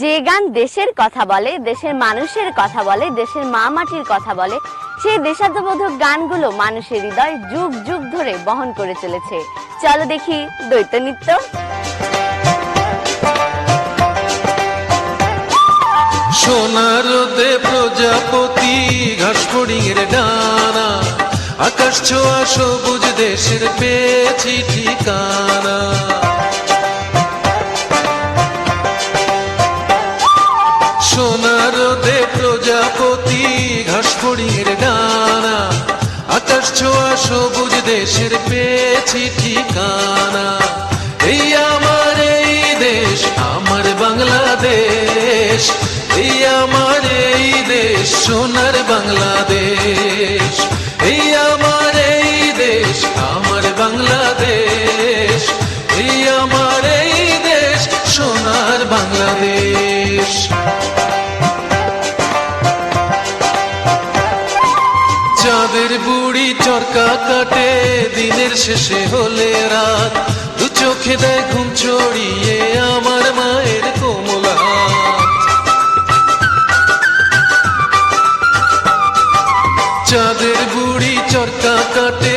যে গান দেশের কথা বলে, দেশের মানুষের কথা বলে, দেশের মা মাটির কথা বলে, সেই দেশাত্মবোধক গানগুলো মানুষের হৃদয় যুগ যুগ ধরে বহন করে চলেছে। চলো দেখি দ্বৈত নৃত্য। সোনার রোদে প্রজাপতি, ঘাস ফড়িংয়ের ডানা, আকাশ ছোঁয়া সবুজ দেশের পেয়েছি ঠিকানা। সোনার রোদে প্রজাপতি, ঘাস ফড়িংয়ের ডানা, আকাশ ছোঁয়া সবুজ দেশের পেয়েছি ঠিকানা। এই আমার এই দেশ, আমার বাংলাদেশ, এই আমার এই দেশ, সোনার বাংলাদেশ। এই আমার এই দেশ, আমার বাংলাদেশ, এই আমার এই দেশ, সোনার বাংলাদেশ। চাঁদের বুড়ি চরকা কাটে, দিনের শেষে হলে রাত, দু চোখে দেয় ঘুম ছড়িয়ে আমার মায়ের কোমল হাত। চাঁদের বুড়ি চরকা কাটে,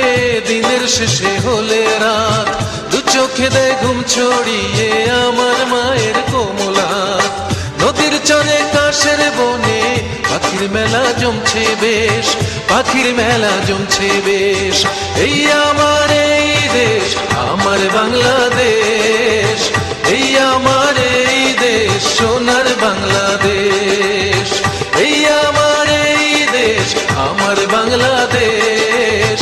দিনের শেষে হলে রাত, দু চোখে দেয় ঘুম ছড়িয়ে আমার মায়ের কোমল হাত। নদীর চরে কাশের বনে পাখির মেলা জমছে বেশ, পাখির মেলা জমছে বেশ। এই আমার এই দেশ, আমার বাংলাদেশ, এই আমার এই দেশ, সোনার বাংলাদেশ। এই আমার এই দেশ, আমার বাংলাদেশ,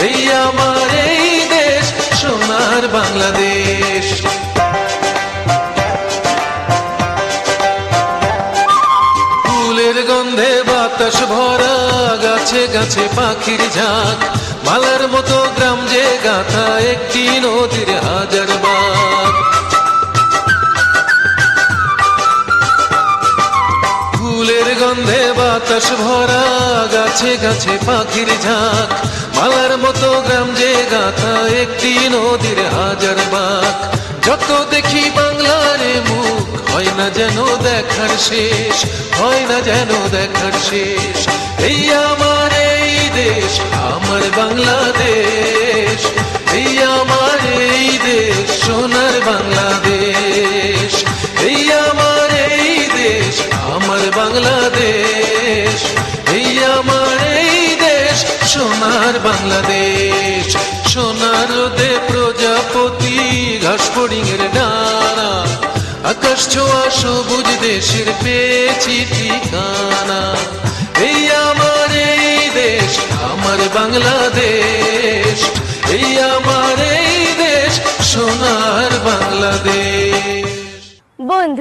এই আমার এই দেশ, সোনার বাংলাদেশ। ফুলের গন্ধে বাতাস ভরা, গাছে গাছে পাখির ঝাঁক, মালার মতো গ্রাম যে গাথা, একটি নদীর হাজার বাঁক। ফুলের গন্ধে বাতাস ভরা, গাছে গাছে পাখির ঝাঁক, মালার মতো গ্রাম যে গাথা, একটি নদীর হাজার বাঁক। যত দেখি বাংলার মুখ, হয় না যেন দেখার শেষ, হয় না যেন দেখার শেষ। এই আমার এই দেশ, আমার বাংলাদেশ, এই আমার এই দেশ, সোনার বাংলাদেশ। এই আমার এই দেশ, আমার বাংলাদেশ, এই আমার এই দেশ, সোনার বাংলাদেশ। সোনার রোদে প্রজাপতি, ঘাস ফড়িংয়ের ডানা, আকাশ ছোঁয়া সবুজ দেশের পেয়েছি ঠিকানা। এই আমার এই দেশ, আমার বাংলাদেশ, এই আমার এই দেশ, সোনার বাংলাদেশ। বন্ধু